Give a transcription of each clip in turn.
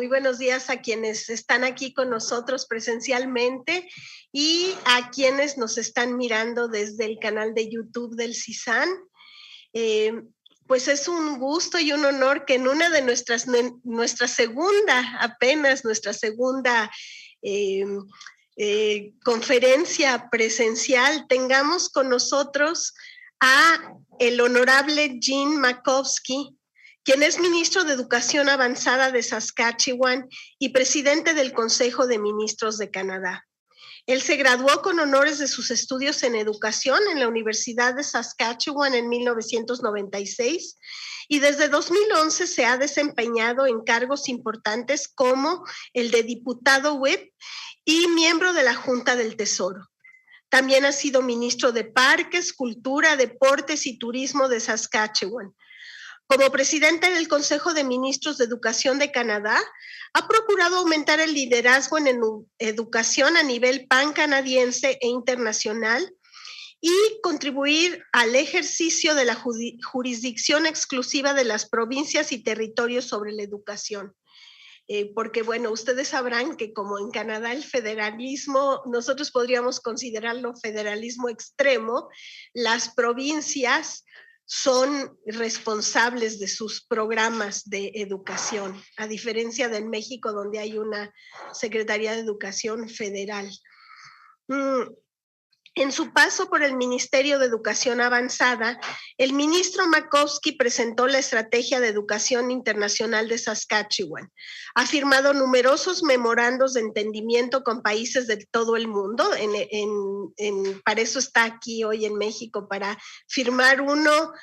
buenos días a quienes están aquí con nosotros presencialmente y a quienes nos están mirando desde el canal de YouTube del CISAN. Pues es un gusto y un honor que en una de nuestra segunda conferencia presencial tengamos con nosotros a el honorable Jean MAKOWSKY, quien es ministro de Educación Avanzada de Saskatchewan y presidente del Consejo de Ministros de Canadá. Él se graduó con honores de sus estudios en educación en la Universidad de Saskatchewan en 1996 y desde 2011 se ha desempeñado en cargos importantes como el de diputado whip y miembro de la Junta del Tesoro. También ha sido ministro de Parques, Cultura, Deportes y Turismo de Saskatchewan. Como presidente del Consejo de Ministros de Educación de Canadá, ha procurado aumentar el liderazgo en educación a nivel pan-canadiense e internacional y contribuir al ejercicio de la jurisdicción exclusiva de las provincias y territorios sobre la educación. Porque, bueno, ustedes sabrán que como en Canadá el federalismo, nosotros podríamos considerarlo federalismo extremo, las provincias son responsables de sus programas de educación, a diferencia de México, donde hay una Secretaría de Educación Federal. En su paso por el Ministerio de Educación Avanzada, el ministro MAKOWSKY presentó la Estrategia de Educación Internacional de Saskatchewan. Ha firmado numerosos memorandos de entendimiento con países de todo el mundo. Para eso está aquí hoy en México, para firmar uno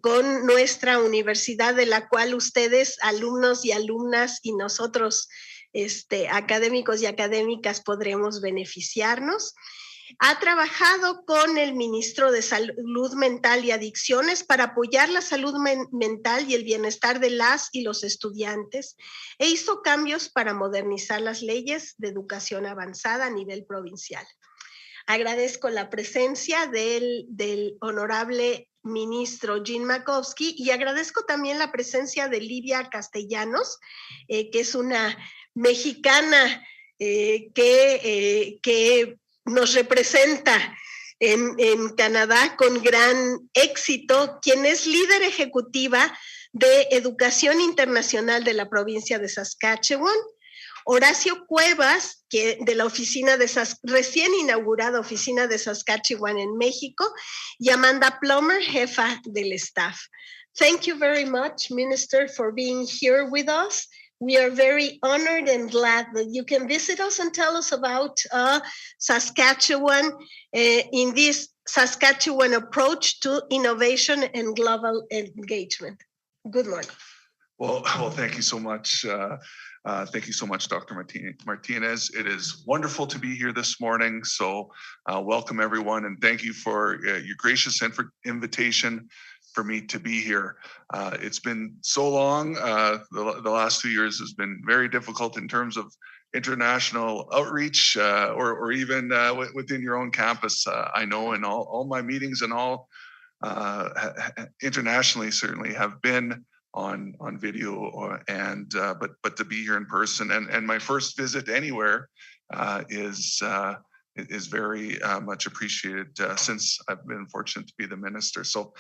con nuestra universidad, de la cual ustedes, alumnos y alumnas, y nosotros, académicos y académicas, podremos beneficiarnos. Ha trabajado con el ministro de Salud Mental y Adicciones para apoyar la salud mental y el bienestar de las y los estudiantes e hizo cambios para modernizar las leyes de educación avanzada a nivel provincial. Agradezco la presencia del honorable ministro Jean MAKOWSKY y agradezco también la presencia de LIVIA Castellanos, que es una mexicana que nos representa en Canadá con gran éxito, quien es líder ejecutiva de Educación Internacional de la provincia de Saskatchewan, Horacio Cuevas, que de la oficina de recién inaugurada oficina de Saskatchewan en México, y Amanda Plummer, jefa del staff. Thank you very much, Minister, for being here with us. We are very honored and glad that you can visit us and tell us about Saskatchewan in this Saskatchewan approach to innovation and global engagement. Good morning. Well, thank you so much. Thank you so much, Dr. Martinez. It is wonderful to be here this morning. So welcome everyone, and thank you for your gracious invitation for me to be here. It's been so long. The last 2 years has been very difficult in terms of international outreach or even within your own campus. I know in all my meetings and all internationally certainly have been on video but to be here in person and my first visit anywhere is very much appreciated since I've been fortunate to be the minister. So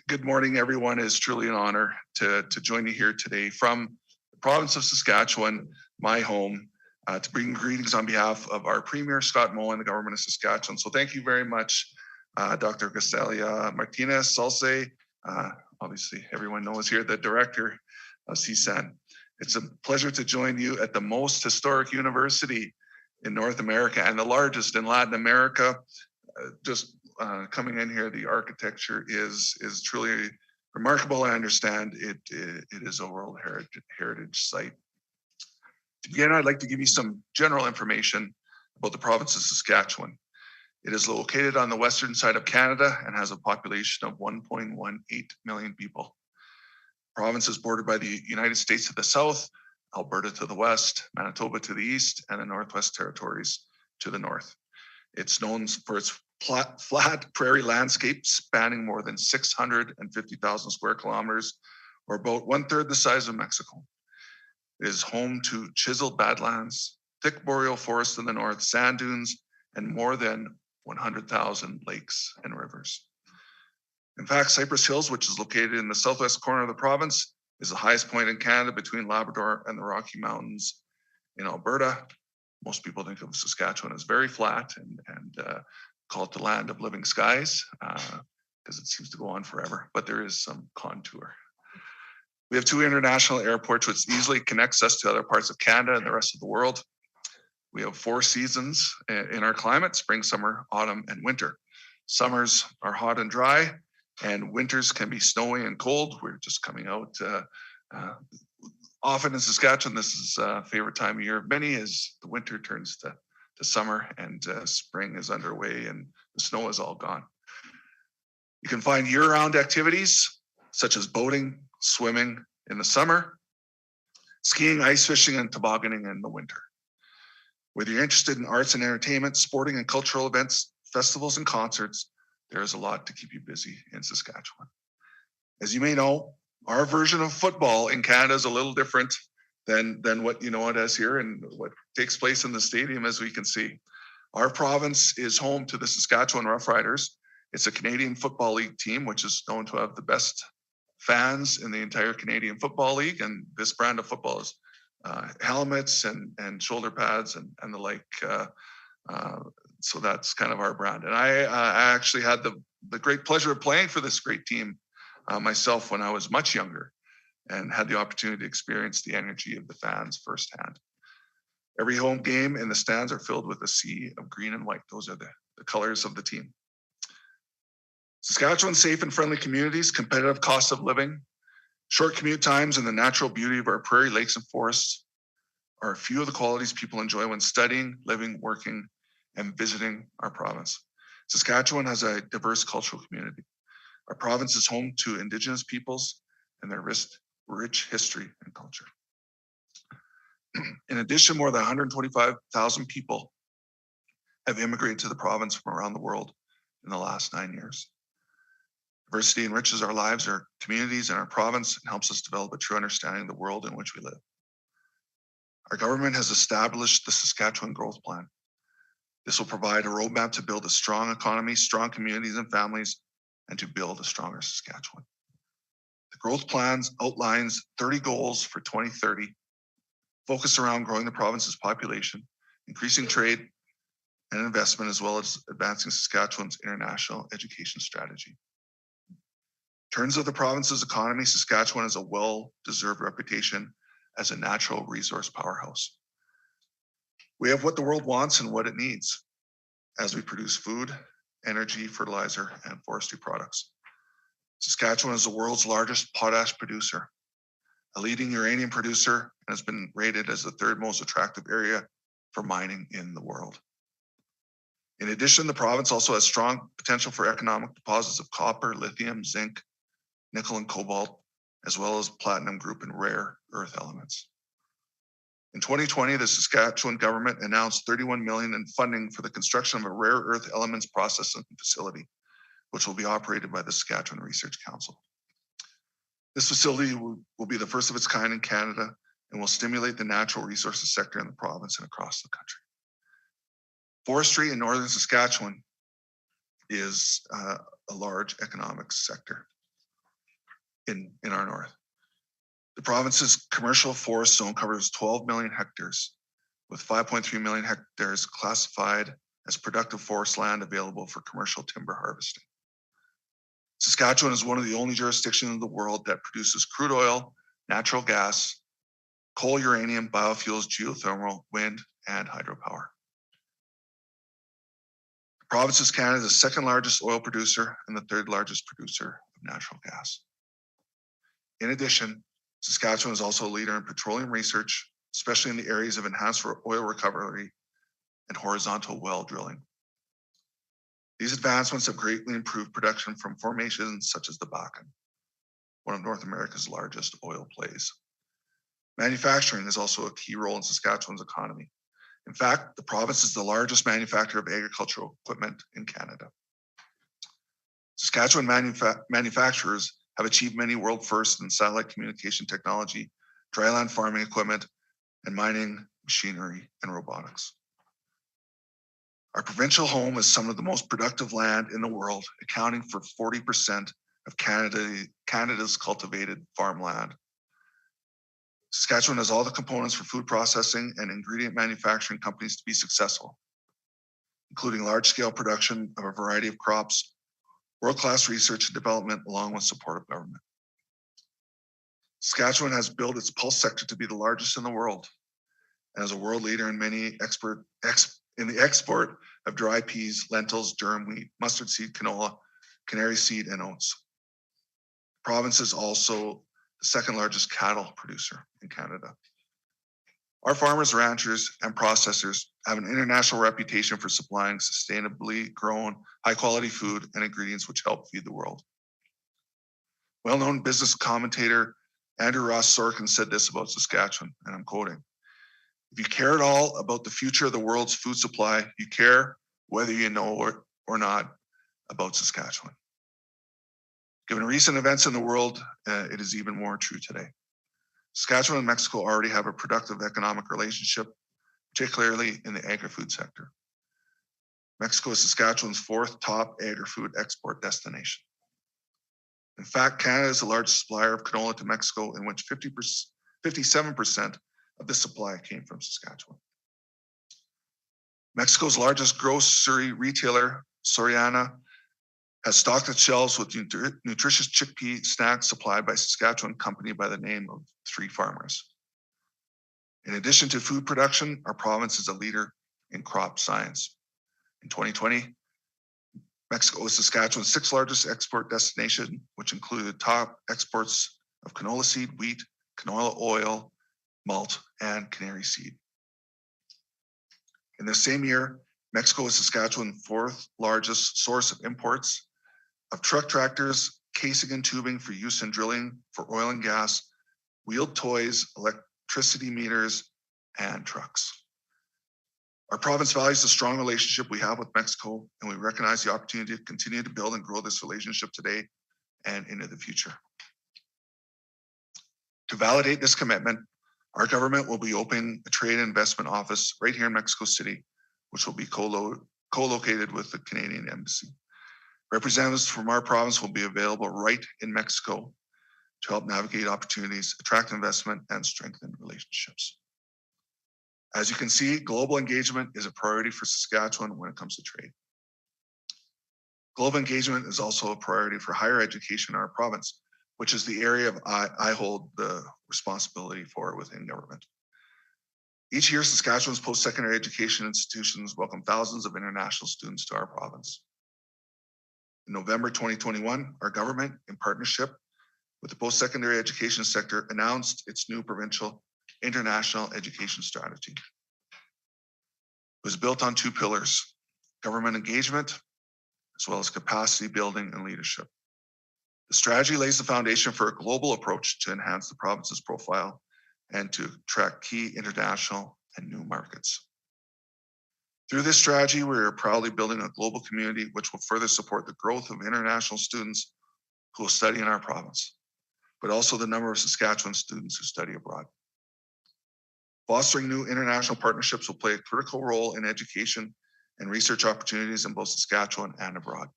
good morning, everyone. It is truly an honor to join you here today from the province of Saskatchewan, my home, to bring greetings on behalf of our Premier, Scott Moe, and the government of Saskatchewan. So thank you very much, Dr. Graciela Martinez-ZALCE. Obviously, everyone knows here the director of CISAN. It's a pleasure to join you at the most historic university in North America and the largest in Latin America. Coming in here, the architecture is truly remarkable. I understand it is a World Heritage Site. To begin, I'd like to give you some general information about the province of Saskatchewan. It is located on the western side of Canada and has a population of 1.18 million people. The province is bordered by the United States to the south, Alberta to the west, Manitoba to the east, and the Northwest Territories to the north. It's known for its flat prairie landscape spanning more than 650,000 square kilometers, or about 1/3 the size of Mexico. It is home to chiseled badlands, thick boreal forests in the north, sand dunes, and more than 100,000 lakes and rivers. In fact, Cypress Hills, which is located in the southwest corner of the province, is the highest point in Canada between Labrador and the Rocky Mountains in Alberta. Most people think of Saskatchewan as very flat and call it the land of living skies because it seems to go on forever, but there is some contour. We have 2 international airports, which easily connects us to other parts of Canada and the rest of the world. We have 4 seasons in our climate: spring, summer, autumn, and winter. Summers are hot and dry, and winters can be snowy and cold. We're just coming out. Often in Saskatchewan, this is a favorite time of year of many, as the winter turns to summer and spring is underway and the snow is all gone. You can find year-round activities such as boating, swimming in the summer, skiing, ice fishing, and tobogganing in the winter. Whether you're interested in arts and entertainment, sporting and cultural events, festivals and concerts, there is a lot to keep you busy in Saskatchewan. As you may know, our version of football in Canada is a little different than what you know it as here and what takes place in the stadium, as we can see. Our province is home to the Saskatchewan Roughriders. It's a Canadian Football League team, which is known to have the best fans in the entire Canadian Football League. And this brand of football is helmets and shoulder pads and the like. So that's kind of our brand. And I actually had the great pleasure of playing for this great team myself when I was much younger and had the opportunity to experience the energy of the fans firsthand. Every home game in the stands are filled with a sea of green and white. Those are the colors of the team. Saskatchewan's safe and friendly communities, competitive cost of living, short commute times, and the natural beauty of our prairie, lakes, and forests are a few of the qualities people enjoy when studying, living, working, and visiting our province. Saskatchewan has a diverse cultural community. Our province is home to Indigenous peoples and their rich history and culture. In addition, more than 125,000 people have immigrated to the province from around the world in the last 9 years. Diversity enriches our lives, our communities, and our province, and helps us develop a true understanding of the world in which we live. Our government has established the Saskatchewan Growth Plan. This will provide a roadmap to build a strong economy, strong communities and families, and to build a stronger Saskatchewan. The Growth Plan outlines 30 goals for 2030, focused around growing the province's population, increasing trade and investment, as well as advancing Saskatchewan's international education strategy. In terms of the province's economy, Saskatchewan has a well-deserved reputation as a natural resource powerhouse. We have what the world wants and what it needs as we produce food, energy, fertilizer, and forestry products. Saskatchewan is the world's largest potash producer, a leading uranium producer, and has been rated as the 3rd most attractive area for mining in the world. In addition, the province also has strong potential for economic deposits of copper, lithium, zinc, nickel, and cobalt, as well as platinum group and rare earth elements. In 2020, the Saskatchewan government announced $31 million in funding for the construction of a rare earth elements processing facility, which will be operated by the Saskatchewan Research Council. This facility will be the first of its kind in Canada and will stimulate the natural resources sector in the province and across the country. Forestry in northern Saskatchewan is a large economic sector in our north. The province's commercial forest zone covers 12 million hectares, with 5.3 million hectares classified as productive forest land available for commercial timber harvesting. Saskatchewan is one of the only jurisdictions in the world that produces crude oil, natural gas, coal, uranium, biofuels, geothermal, wind, and hydropower. The province is Canada's 2nd largest oil producer and the 3rd largest producer of natural gas. In addition, Saskatchewan is also a leader in petroleum research, especially in the areas of enhanced oil recovery and horizontal well drilling. These advancements have greatly improved production from formations such as the Bakken, one of North America's largest oil plays. Manufacturing is also a key role in Saskatchewan's economy. In fact, the province is the largest manufacturer of agricultural equipment in Canada. Saskatchewan manufacturers have achieved many world firsts in satellite communication technology, dryland farming equipment, and mining machinery and robotics. Our provincial home is some of the most productive land in the world, accounting for 40% of Canada's cultivated farmland. Saskatchewan has all the components for food processing and ingredient manufacturing companies to be successful, including large-scale production of a variety of crops, world-class research and development, along with support of government. Saskatchewan has built its pulse sector to be the largest in the world, and is a world leader in many in the export of dry peas, lentils, durum wheat, mustard seed, canola, canary seed, and oats. The province is also the second largest cattle producer in Canada. Our farmers, ranchers, and processors have an international reputation for supplying sustainably grown, high-quality food and ingredients which help feed the world. Well-known business commentator Andrew Ross Sorkin said this about Saskatchewan, and I'm quoting, "If you care at all about the future of the world's food supply, you care whether you know or not about Saskatchewan." Given recent events in the world, it is even more true today. Saskatchewan and Mexico already have a productive economic relationship, particularly in the agri-food sector. Mexico is Saskatchewan's fourth top agri-food export destination. In fact, Canada is the largest supplier of canola to Mexico, in which 57% of the supply came from Saskatchewan. Mexico's largest grocery retailer, Soriana, has stocked its shelves with nutritious chickpea snacks supplied by Saskatchewan company by the name of Three Farmers. In addition to food production, our province is a leader in crop science. In 2020, Mexico was Saskatchewan's sixth largest export destination, which included top exports of canola seed, wheat, canola oil, malt, and canary seed. In the same year, Mexico was Saskatchewan's fourth largest source of imports of truck tractors, casing and tubing for use in drilling for oil and gas, wheeled toys, electricity meters, and trucks. Our province values the strong relationship we have with Mexico, and we recognize the opportunity to continue to build and grow this relationship today and into the future. To validate this commitment, our government will be opening a trade and investment office right here in Mexico City, which will be co-located with the Canadian Embassy. Representatives from our province will be available right in Mexico to help navigate opportunities, attract investment, and strengthen relationships. As you can see, global engagement is a priority for Saskatchewan when it comes to trade. Global engagement is also a priority for higher education in our province, which is the area I hold the responsibility for within government. Each year, Saskatchewan's post-secondary education institutions welcome thousands of international students to our province. In November 2021, our government, in partnership with the post-secondary education sector, announced its new provincial international education strategy. It was built on two pillars: government engagement, as well as capacity building and leadership. The strategy lays the foundation for a global approach to enhance the province's profile and to attract key international and new markets. Through this strategy, we are proudly building a global community which will further support the growth of international students who will study in our province, but also the number of Saskatchewan students who study abroad. Fostering new international partnerships will play a critical role in education and research opportunities in both Saskatchewan and abroad.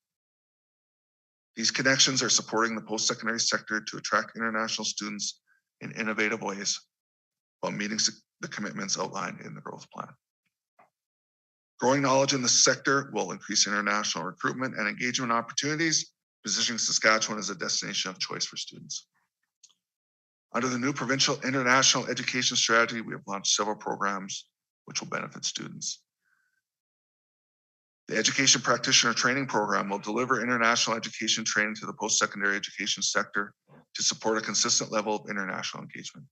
These connections are supporting the post-secondary sector to attract international students in innovative ways while meeting the commitments outlined in the growth plan. Growing knowledge in the sector will increase international recruitment and engagement opportunities, positioning Saskatchewan as a destination of choice for students. Under the new provincial international education strategy, we have launched several programs which will benefit students. The Education Practitioner Training Program will deliver international education training to the post-secondary education sector to support a consistent level of international engagement.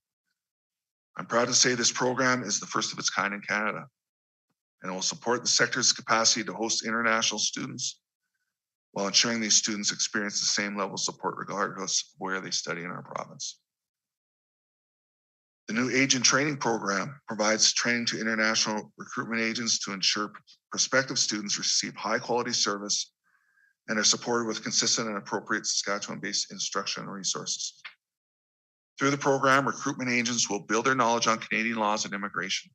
I'm proud to say this program is the first of its kind in Canada, and it will support the sector's capacity to host international students while ensuring these students experience the same level of support regardless of where they study in our province. The new Agent Training Program provides training to international recruitment agents to ensure prospective students receive high quality service and are supported with consistent and appropriate Saskatchewan-based instruction and resources. Through the program, recruitment agents will build their knowledge on Canadian laws and immigration,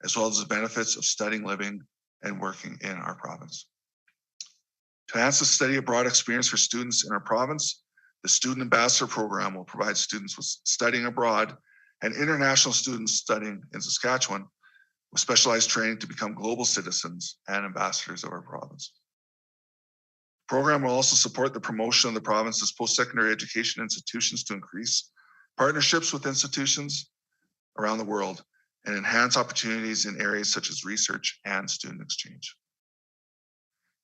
as well as the benefits of studying, living, and working in our province. To enhance the study abroad experience for students in our province, the Student Ambassador Program will provide students with studying abroad and international students studying in Saskatchewan with specialized training to become global citizens and ambassadors of our province. The program will also support the promotion of the province's post-secondary education institutions to increase partnerships with institutions around the world and enhance opportunities in areas such as research and student exchange.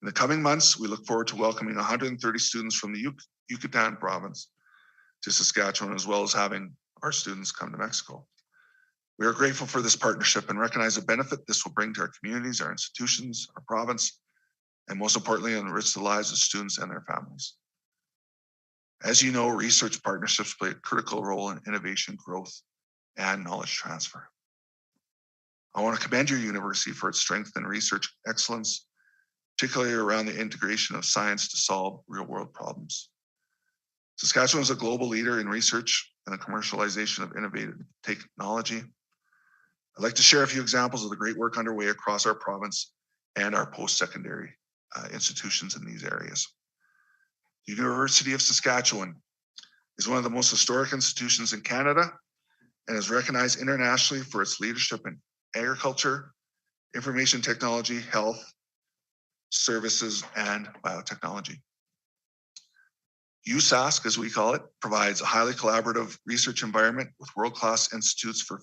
In the coming months, we look forward to welcoming 130 students from the Yucatan province to Saskatchewan, as well as having our students come to Mexico. We are grateful for this partnership and recognize the benefit this will bring to our communities, our institutions, our province, and most importantly, enrich the lives of students and their families. As you know, research partnerships play a critical role in innovation, growth, and knowledge transfer. I want to commend your university for its strength in research excellence, particularly around the integration of science to solve real-world problems. Saskatchewan is a global leader in research and the commercialization of innovative technology. I'd like to share a few examples of the great work underway across our province and our post-secondary institutions in these areas. The University of Saskatchewan is one of the most historic institutions in Canada and is recognized internationally for its leadership in agriculture, information technology, health, services, and biotechnology. USask, as we call it, provides a highly collaborative research environment with world-class institutes for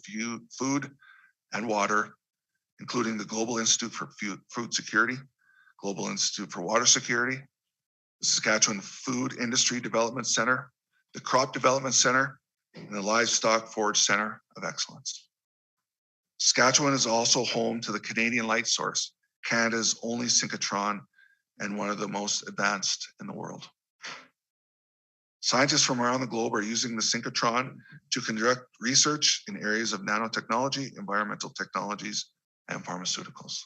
food and water, including the Global Institute for Food Security, Global Institute for Water Security, the Saskatchewan Food Industry Development Center, the Crop Development Center, and the Livestock Forage Center of Excellence. Saskatchewan is also home to the Canadian Light Source, Canada's only synchrotron and one of the most advanced in the world. Scientists from around the globe are using the synchrotron to conduct research in areas of nanotechnology, environmental technologies, and pharmaceuticals.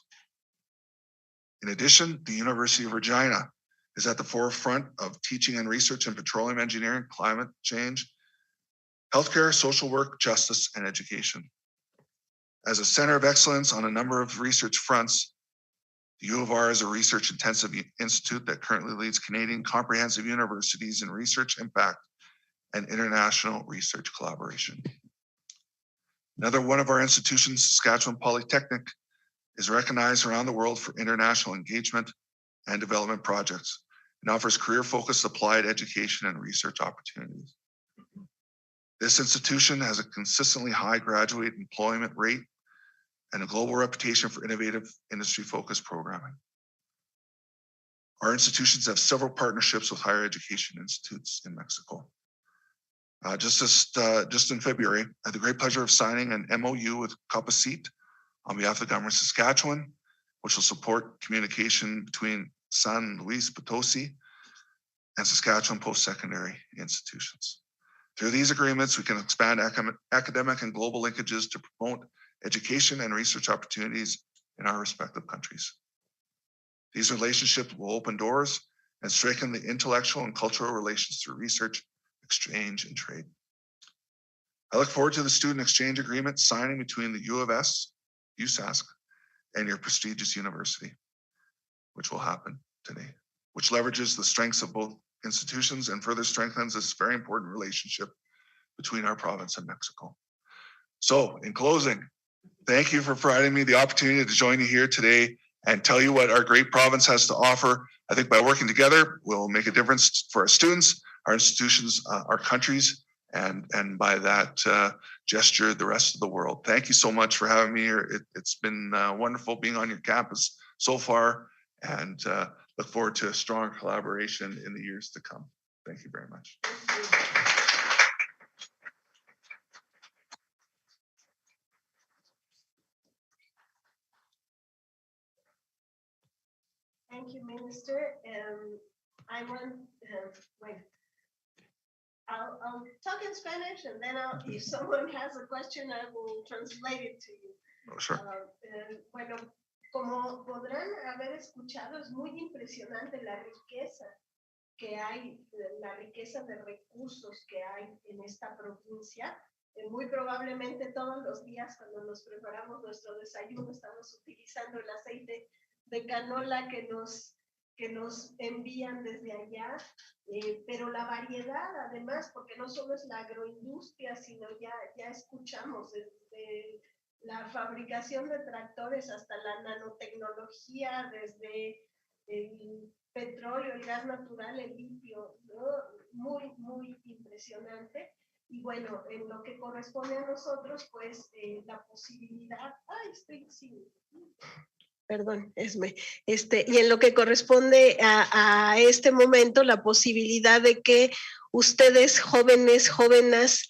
In addition, the University of Regina is at the forefront of teaching and research in petroleum engineering, climate change, healthcare, social work, justice, and education. As a center of excellence on a number of research fronts, the U of R is a research-intensive institute that currently leads Canadian comprehensive universities in research impact and international research collaboration. Another one of our institutions, Saskatchewan Polytechnic, is recognized around the world for international engagement and development projects and offers career-focused applied education and research opportunities. This institution has a consistently high graduate employment rate and a global reputation for innovative industry-focused programming. Our institutions have several partnerships with higher education institutes in Mexico. Just in February, I had the great pleasure of signing an MOU with COPACIT on behalf of the government of Saskatchewan, which will support communication between San Luis Potosi and Saskatchewan post-secondary institutions. Through these agreements, we can expand academic and global linkages to promote education and research opportunities in our respective countries. These relationships will open doors and strengthen the intellectual and cultural relations through research, exchange, and trade. I look forward to the student exchange agreement signing between the U of S, USask, and your prestigious university, which will happen today, which leverages the strengths of both institutions and further strengthens this very important relationship between our province and Mexico. So in closing, thank you for providing me the opportunity to join you here today and tell you what our great province has to offer. I think by working together, we'll make a difference for our students, our institutions, our countries, and by that gesture, the rest of the world. Thank you so much for having me here. It's been wonderful being on your campus so far, and look forward to a strong collaboration in the years to come. Thank you very much. Thank you, Minister. I want, wait. I'll talk in Spanish, and then if someone has a question, I will translate it to you. Oh, sure. Bueno, como podrán haber escuchado, es muy impresionante la riqueza que hay, la riqueza de recursos que hay en esta provincia. Muy probablemente todos los días cuando nos preparamos nuestro desayuno estamos utilizando el aceite de canola que nos envían desde allá, pero la variedad además, porque no solo es la agroindustria, sino ya escuchamos desde la fabricación de tractores hasta la nanotecnología, desde el petróleo, el gas natural, el litio, ¿no? Muy, muy impresionante. Y bueno, en lo que corresponde a nosotros, pues la posibilidad, perdón, y en lo que corresponde a este momento, la posibilidad de que ustedes, jóvenes, jóvenes,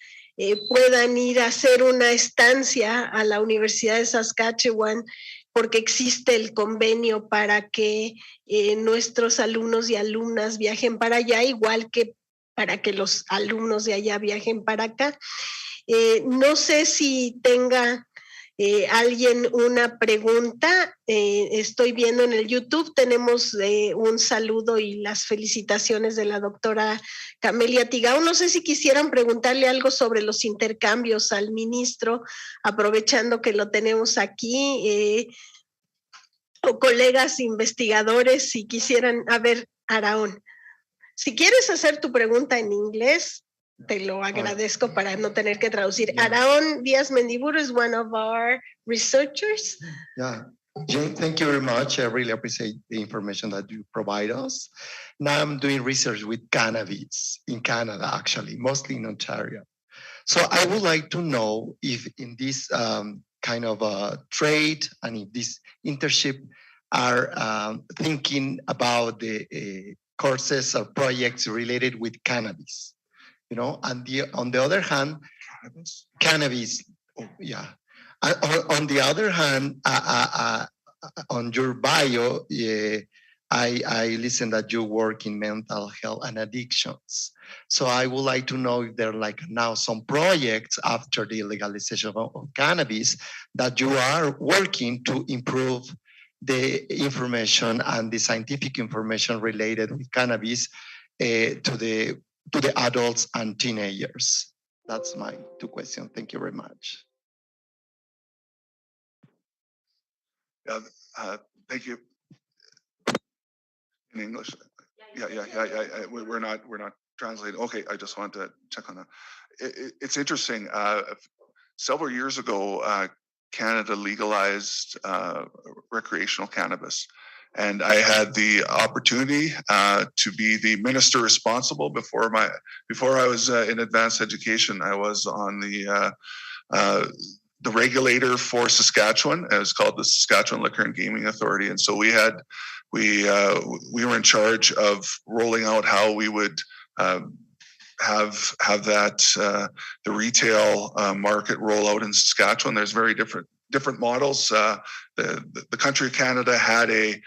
puedan ir a hacer una estancia a la Universidad de Saskatchewan, porque existe el convenio para que nuestros alumnos y alumnas viajen para allá, igual que para que los alumnos de allá viajen para acá. No sé si tenga alguien una pregunta. Estoy viendo en el YouTube, tenemos un saludo y las felicitaciones de la doctora Camelia Tigao. No sé si quisieran preguntarle algo sobre los intercambios al ministro, aprovechando que lo tenemos aquí, o colegas investigadores, si quisieran. A ver, Araón, si quieres hacer tu pregunta en inglés, te lo agradezco para no tener que traducir. Yeah. Araón Díaz Mendiburu is one of our researchers. Yeah, Jane, thank you very much. I really appreciate the information that you provide us. Now I'm doing research with cannabis in Canada, actually, mostly in Ontario. So I would like to know if in this kind of trade and if this internship are thinking about the courses or projects related with cannabis, you know, and on the other hand, cannabis, yeah. On the other hand, on your bio, I listen that you work in mental health and addictions. So I would like to know if there are like now some projects after the legalization of cannabis that you are working to improve the information and the scientific information related with cannabis to the adults and teenagers. That's my two questions. Thank you very much. Yeah, thank you. In English? Yeah. We're not translating. Okay, I just wanted to check on that. It's interesting. Several years ago, Canada legalized recreational cannabis. And I had the opportunity to be the minister responsible before I was in advanced education. I was on the regulator for Saskatchewan. It was called the Saskatchewan Liquor and Gaming Authority. And so we were in charge of rolling out how we would have that the retail market roll out in Saskatchewan. There's very different models. The country of Canada had it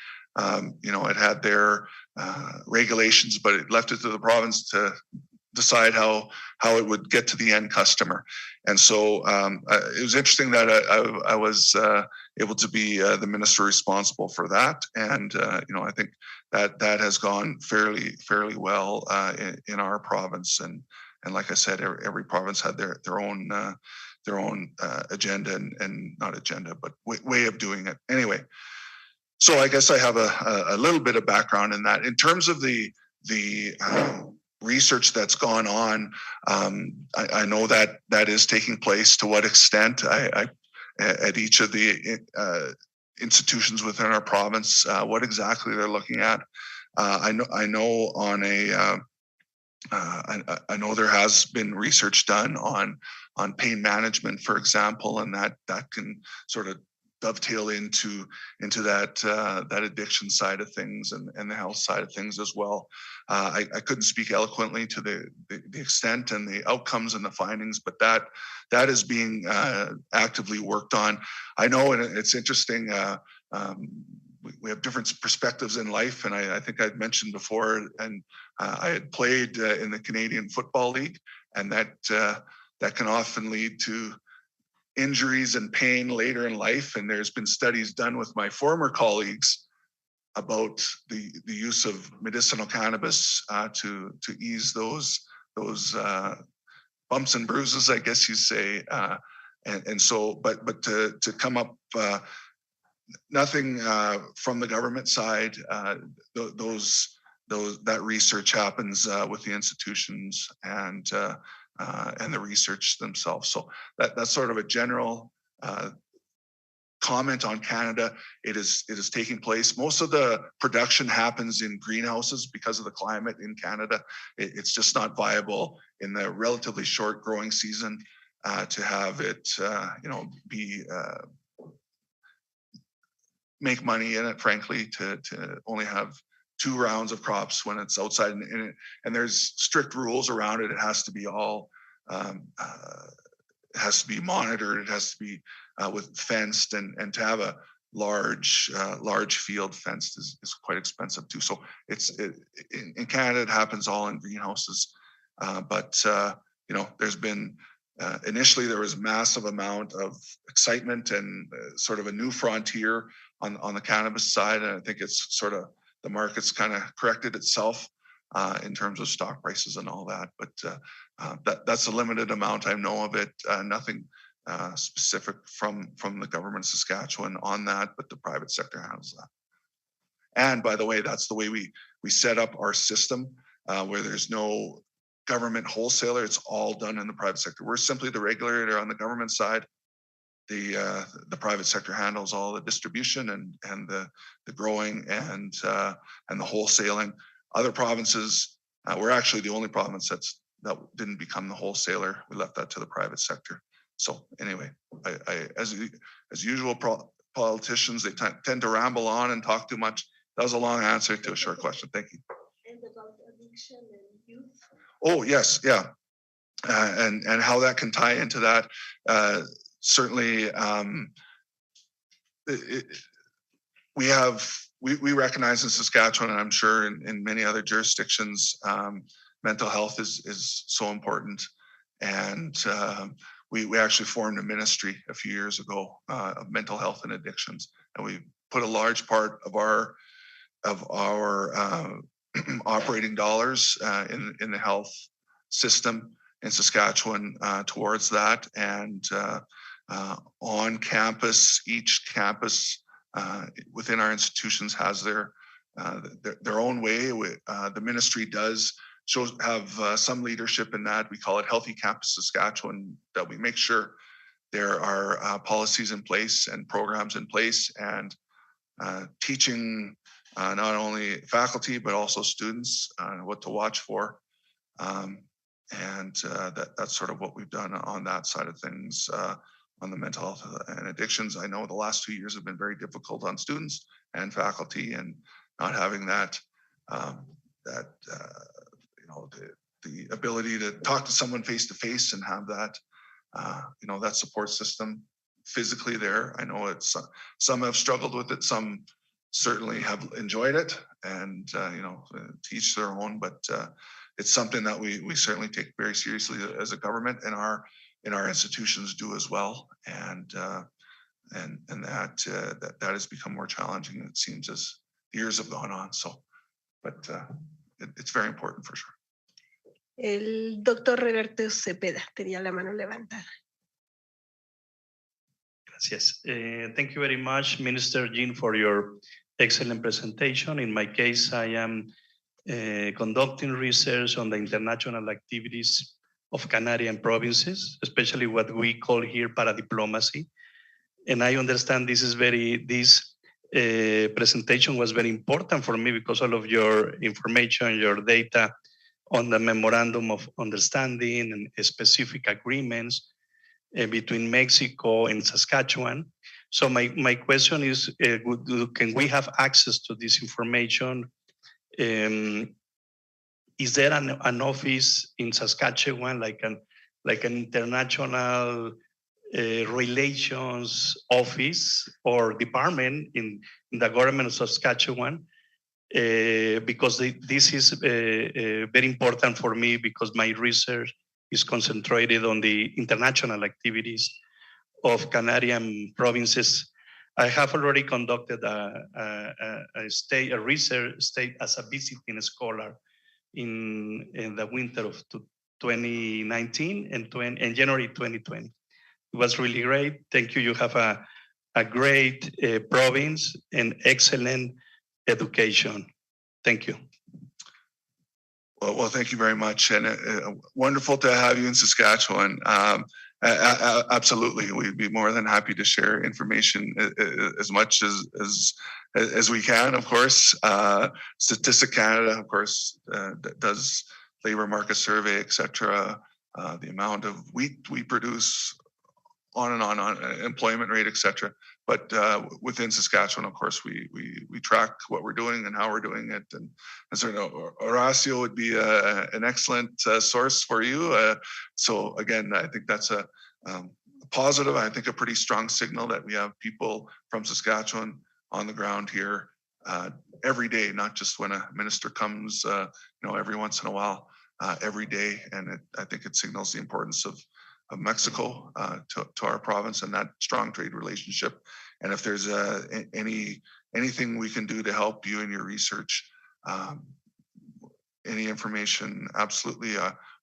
had their regulations, but it left it to the province to decide how it would get to the end customer. And so it was interesting that I was able to be the minister responsible for that. And I think that has gone fairly well in our province. And like I said, every province had their own agenda and not agenda, but way of doing it. Anyway, so I guess I have a little bit of background in that. In terms of the research that's gone on, I know that is taking place. To what extent, I at each of the institutions within our province, what exactly they're looking at. I know on I know there has been research done on pain management, for example, and that can sort of dovetail into that addiction side of things and the health side of things as well. I couldn't speak eloquently to the extent and the outcomes and the findings, but that is being actively worked on. I know, and it's interesting. We have different perspectives in life, and I think I'd mentioned before, and I had played in the Canadian Football League, and that can often lead to injuries and pain later in life. And there's been studies done with my former colleagues about the use of medicinal cannabis to ease those bumps and bruises, I guess you say. And so, but to come up, nothing from the government side. That research happens with the institutions and the research themselves. So that's sort of a general comment on Canada. It is taking place. Most of the production happens in greenhouses because of the climate in Canada. It's just not viable in the relatively short growing season to have it, be make money in it. Frankly, to only have 2 rounds of crops when it's outside, and there's strict rules around it. It has to be all, it has to be monitored. It has to be with fenced, and to have a large field fenced is quite expensive too. So in Canada, it happens all in greenhouses. But there's been initially there was a massive amount of excitement and sort of a new frontier on the cannabis side, and I think it's sort of the market's kind of corrected itself in terms of stock prices and all that. But that's a limited amount I know of it. Nothing specific from the government of Saskatchewan on that, but the private sector handles that. And by the way, that's the way we set up our system, where there's no government wholesaler. It's all done in the private sector. We're simply the regulator on the government side. The private sector handles all the distribution and the growing and the wholesaling. Other provinces, we're actually the only province that didn't become the wholesaler. We left that to the private sector. So anyway, as usual, politicians, they tend to ramble on and talk too much. That was a long answer to a short question. Thank you. And about addiction and youth. Oh yes, yeah, and how that can tie into that. Certainly, we recognize in Saskatchewan, and I'm sure in many other jurisdictions, mental health is so important. And we actually formed a ministry a few years ago of mental health and addictions, and we put a large part of our operating dollars in the health system in Saskatchewan towards that. And on campus, each campus within our institutions has their own way. The ministry does have some leadership in that. We call it Healthy Campus Saskatchewan, that we make sure there are policies in place and programs in place, and teaching not only faculty but also students what to watch for. And that's sort of what we've done on that side of things. On the mental health and addictions, I know the last 2 years have been very difficult on students and faculty, and not having that the ability to talk to someone face to face and have that that support system physically there. I know it's some have struggled with it, some certainly have enjoyed it, and to each their own. But it's something that we certainly take very seriously as a government, and our institutions do as well, and that has become more challenging, it seems, as years have gone on. So, but it's very important for sure. El doctor Roberto Cepeda tenía la mano levantada. Gracias. Thank you very much, Minister Jean, for your excellent presentation. In my case, I am conducting research on the international activities of Canadian provinces, especially what we call here paradiplomacy. And I understand this presentation was very important for me because all of your information, your data on the memorandum of understanding and specific agreements between Mexico and Saskatchewan. So my question is, can we have access to this information? Is there an office in Saskatchewan, like an international relations office or department in the government of Saskatchewan? Because this is very important for me, because my research is concentrated on the international activities of Canadian provinces. I have already conducted a research stay as a visiting scholar in the winter of 2019 and January 2020. It was really great. Thank you. You have a great province and excellent education. Thank you. Well, thank you very much, and wonderful to have you in Saskatchewan. Absolutely, we'd be more than happy to share information as much as we can. Of course, Statistics Canada, of course, does labor market survey, etc. The amount of wheat we produce, on and on employment rate, etc. But within Saskatchewan, of course, we track what we're doing and how we're doing it. And so Horacio would be an excellent source for you. So again, I think that's a positive. I think a pretty strong signal that we have people from Saskatchewan on the ground here every day, not just when a minister comes, every once in a while, every day. And I think it signals the importance of Mexico to our province and that strong trade relationship. And if there's anything we can do to help you in your research, any information, absolutely.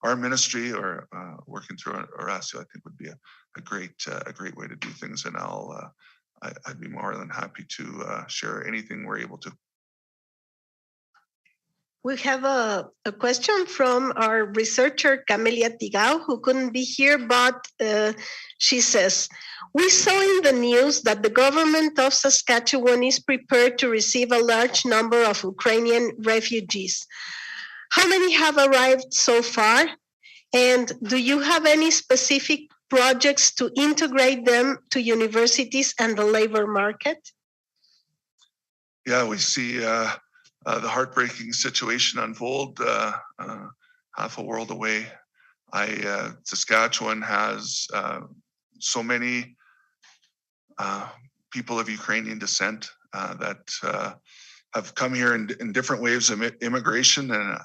Our ministry or working through Horacio, I think would be a great way to do things. And I'd be more than happy to share anything we're able to. We have a question from our researcher, Camelia Tigao, who couldn't be here, but she says, we saw in the news that the government of Saskatchewan is prepared to receive a large number of Ukrainian refugees. How many have arrived so far? And do you have any specific projects to integrate them to universities and the labor market? Yeah, we see the heartbreaking situation unfold half a world away. Saskatchewan has so many people of Ukrainian descent that have come here in different waves of immigration. And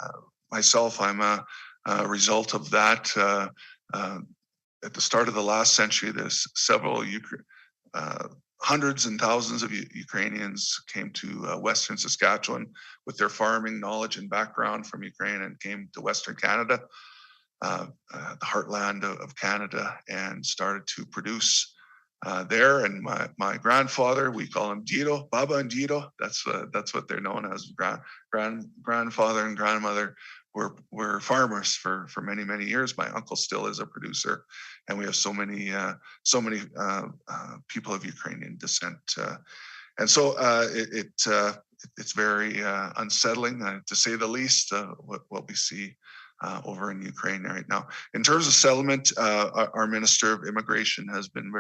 myself, I'm a result of that. At the start of the last century, there's several hundreds and thousands of Ukrainians came to Western Saskatchewan with their farming knowledge and background from Ukraine and came to Western Canada, the heartland of Canada, and started to produce there. And my grandfather, we call him Giro, Baba and Giro. That's what they're known as. Grandfather and grandmother were farmers for many years. My uncle still is a producer, and we have so many people of Ukrainian descent, and so it's very unsettling, to say the least, what we see over in Ukraine right now. In terms of settlement, our Minister of Immigration has been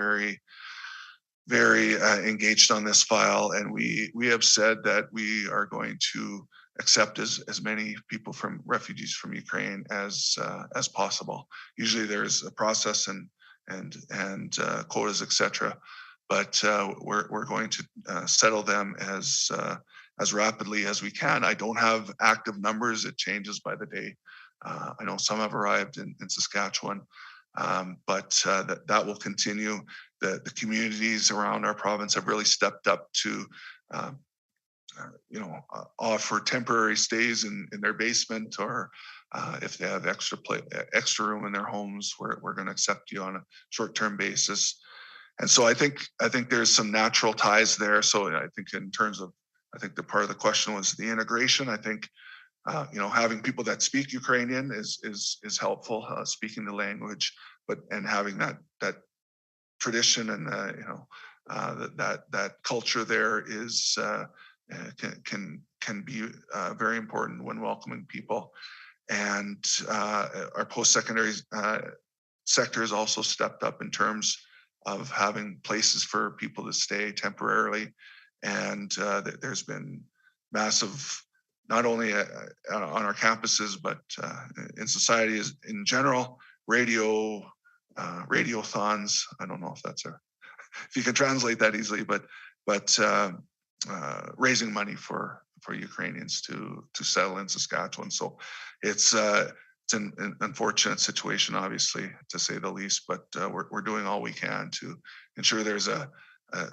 very engaged on this file, and we have said that we are going to accept as many people refugees from Ukraine as possible. Usually there's a process and quotas, etc. But we're going to settle them as rapidly as we can. I don't have active numbers; it changes by the day. I know some have arrived in Saskatchewan, but that will continue. The communities around our province have really stepped up to offer temporary stays in their basement, or if they have extra room in their homes, we're going to accept you on a short-term basis. And so I think there's some natural ties there. So I think in terms of, I think the part of the question was the integration. I think having people that speak Ukrainian is helpful, speaking the language, and having that tradition and that culture there is can be very important when welcoming people. And our post-secondary sector has also stepped up in terms of having places for people to stay temporarily. And there's been massive, not only on our campuses, but in society in general, radiothons. I don't know if that's if you can translate that easily, but raising money for Ukrainians to settle in Saskatchewan. So it's it's an unfortunate situation, obviously, to say the least, but we're doing all we can to ensure there's a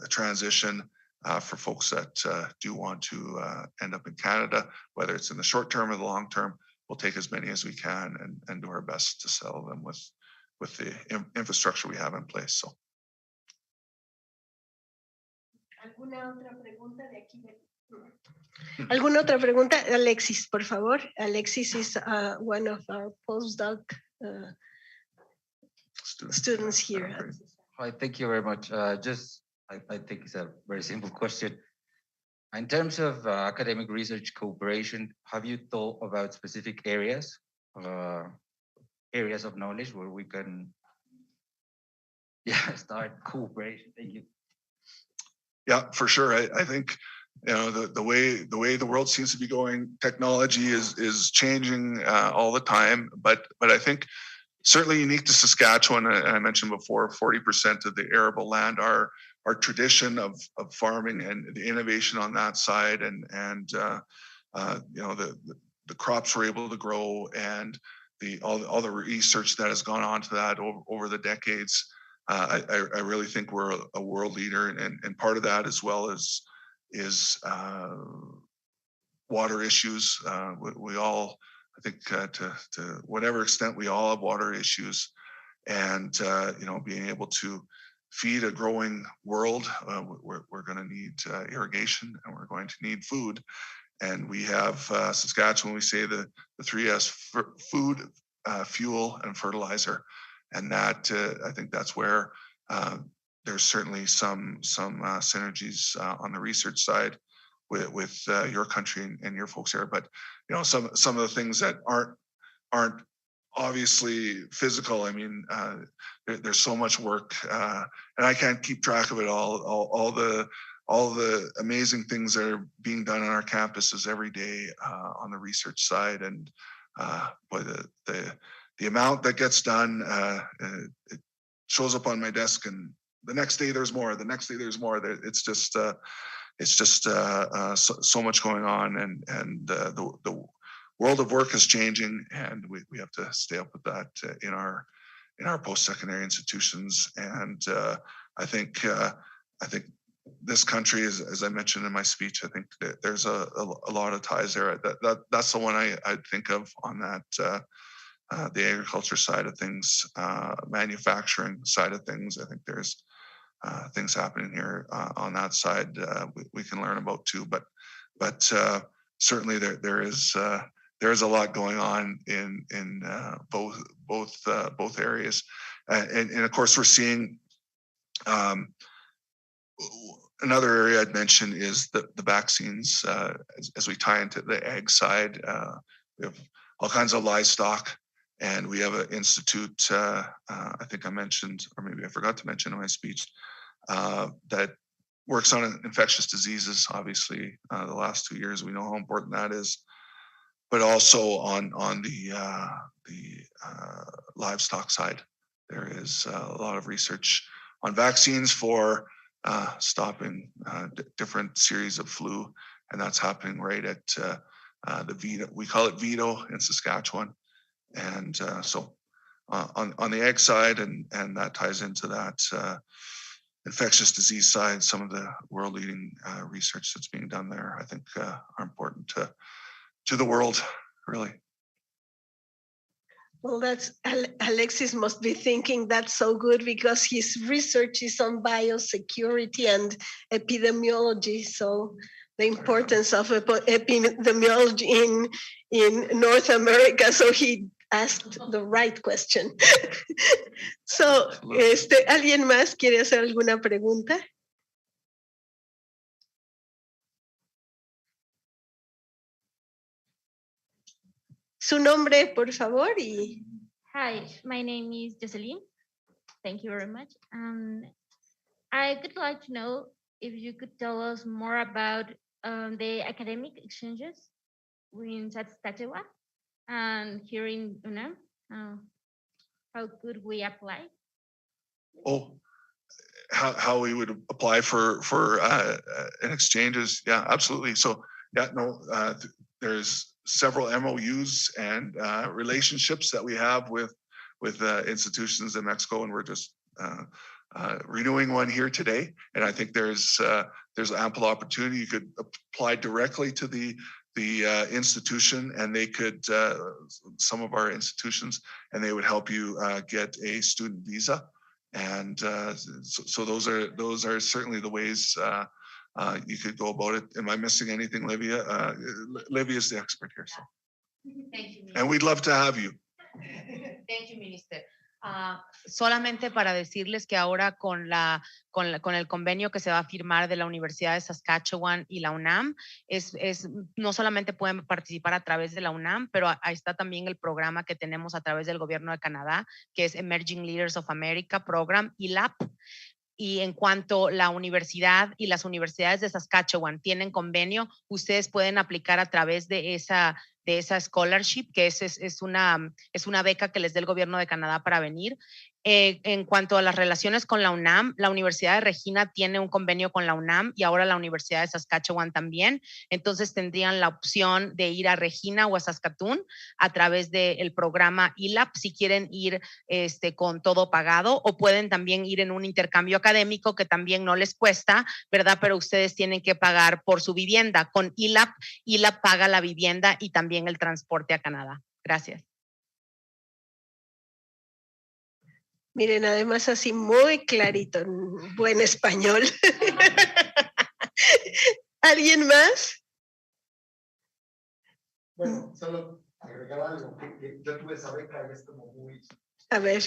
transition for folks that do want to end up in Canada, whether it's in the short term or the long term. We'll take as many as we can and do our best to settle them with the infrastructure we have in place. So. ¿Alguna otra pregunta de aquí? ¿Alguna otra pregunta? Alexis, por favor. Alexis is one of our postdoc students here. Hi, thank you very much. I think it's a very simple question. In terms of academic research cooperation, have you thought about specific areas of knowledge where we can start cooperation? Thank you. Yeah, for sure. I think the way the world seems to be going, technology is changing all the time. But I think certainly unique to Saskatchewan, and I mentioned before, 40% of the arable land are tradition of farming and the innovation on that side, and the crops we're able to grow, and all the research that has gone on to that over the decades. I really think we're a world leader, and part of that as well is water issues. We all, I think, to whatever extent, we all have water issues, and being able to feed a growing world, we're going to need irrigation, and we're going to need food. And we have Saskatchewan, we say the 3S: food, fuel, and fertilizer. And that I think that's where there's certainly some synergies on the research side with your country and your folks here. But some of the things that aren't obviously physical. I mean, there's so much work, and I can't keep track of it all the amazing things that are being done on our campuses every day on the research side, and boy, the amount that gets done, it shows up on my desk, and the next day there's more. The next day there's more. It's just so much going on, and the world of work is changing, and we have to stay up with that in our post-secondary institutions. And I think this country, as I mentioned in my speech, I think that there's a lot of ties there. That's the one I think of on that. The agriculture side of things, manufacturing side of things. I think there's things happening here on that side we can learn about too. But certainly there is a lot going on in both areas, and of course we're seeing another area I'd mention is the vaccines. As we tie into the ag side, we have all kinds of livestock. And we have an institute, I think I mentioned, or maybe I forgot to mention in my speech, that works on infectious diseases. Obviously, the last 2 years, we know how important that is, but also on the livestock side, there is a lot of research on vaccines for stopping different series of flu, and that's happening right at the Vito. We call it Vito in Saskatchewan. And so on the ag side, and that ties into that infectious disease side, some of the world leading research that's being done there, I think are important to the world, really. Well, that's Alexis must be thinking that's so good because his research is on biosecurity and epidemiology. So the importance of epidemiology in North America. So he asked the right question. So, ¿alguien más quiere hacer alguna pregunta? Su nombre, por favor. Hi, my name is Jocelyn. Thank you very much. I would like to know if you could tell us more about the academic exchanges in Saskatchewan and here in UNAM. How could we apply? Oh, how we would apply for an exchanges? Yeah, absolutely. So yeah, no, there's several MOUs and relationships that we have with institutions in Mexico, and we're just renewing one here today. And I think there's ample opportunity. You could apply directly to the institution, and they could, some of our institutions, and they would help you get a student visa. And so those are certainly the ways you could go about it. Am I missing anything, Livia? Livia is the expert here. So. Thank you, and we'd love to have you. Thank you, Minister. Solamente para decirles que ahora con el convenio que se va a firmar de la Universidad de Saskatchewan y la UNAM, no solamente pueden participar a través de la UNAM, pero ahí está también el programa que tenemos a través del gobierno de Canadá, que es Emerging Leaders of America Program, ELAP. Y en cuanto la universidad y las universidades de Saskatchewan tienen convenio, ustedes pueden aplicar a través de esa scholarship, que es una beca que les dé el gobierno de Canadá para venir. En cuanto a las relaciones con la UNAM, la Universidad de Regina tiene un convenio con la UNAM y ahora la Universidad de Saskatchewan también. Entonces tendrían la opción de ir a Regina o a Saskatoon a través del programa ELAP si quieren ir con todo pagado, o pueden también ir en un intercambio académico que también no les cuesta, ¿verdad? Pero ustedes tienen que pagar por su vivienda. Con ELAP paga la vivienda y también el transporte a Canadá. Gracias. Miren, además así muy clarito, en buen español. ¿Alguien más? Bueno, solo agregar algo, que yo tuve esa beca y es como muy... A ver.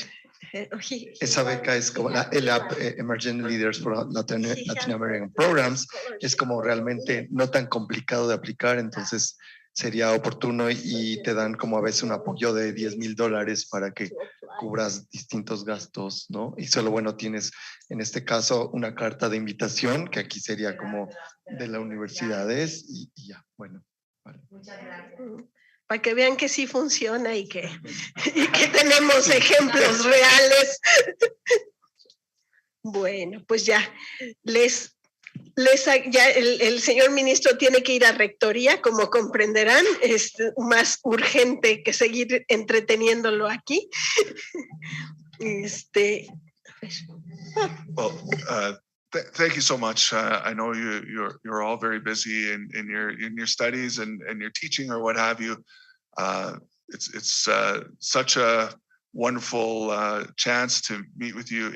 Esa beca es como la ELAP, Emerging Leaders for Latin American Programs, es como realmente no tan complicado de aplicar, entonces sería oportuno y te dan como a veces un apoyo de $10,000 para que cubras distintos gastos, ¿no? Y solo, bueno, tienes en este caso una carta de invitación, que aquí sería como de las universidades y ya, bueno. Vale. Muchas gracias. Para que vean que sí funciona y que tenemos ejemplos reales. Bueno, pues ya ya el señor ministro tiene que ir a rectoría, como comprenderán, es más urgente que seguir entreteniéndolo aquí. Well, thank you so much. I know you're all very busy in your studies and your teaching or what have you. It's such a wonderful chance to meet with you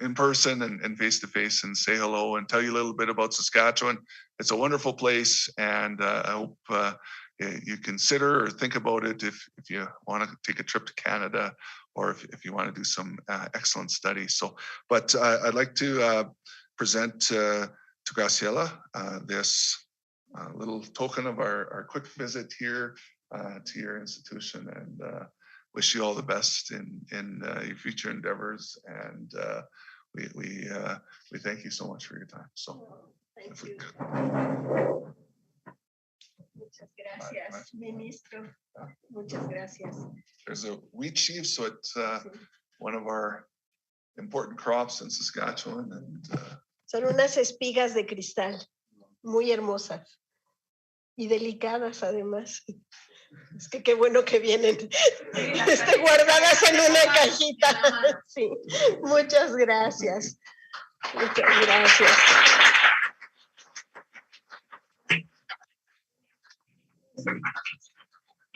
in person and face to face and say hello and tell you a little bit about Saskatchewan. It's a wonderful place, and I hope you consider or think about it if you want to take a trip to Canada, or if you want to do some excellent study. So, but I'd like to present to Graciela this little token of our quick visit here to your institution, and wish you all the best in your future endeavors. And we thank you so much for your time. So, thank you. Muchas gracias, ministro. Muchas gracias. There's a wheat sheaf, so it's one of our important crops in Saskatchewan. And, son unas espigas de cristal, muy hermosas y delicadas además. Es que qué bueno que vienen guardadas en una cajita. Sí, muchas gracias. Muchas gracias.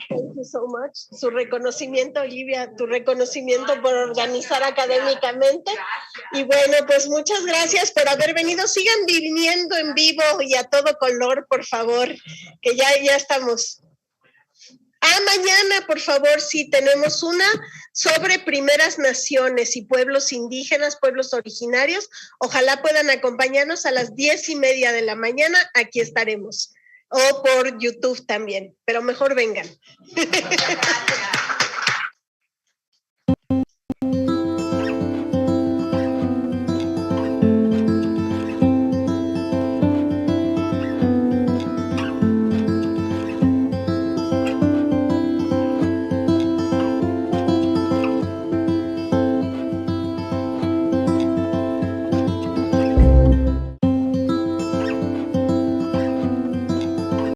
Thank you so much. Su reconocimiento, Olivia, tu reconocimiento por organizar académicamente. Y bueno, pues muchas gracias por haber venido. Sigan viniendo en vivo y a todo color, por favor, que ya estamos. Mañana, por favor, sí, tenemos una sobre primeras naciones y pueblos indígenas, pueblos originarios. Ojalá puedan acompañarnos a las 10:30 de la mañana. Aquí estaremos. O por YouTube también, pero mejor vengan.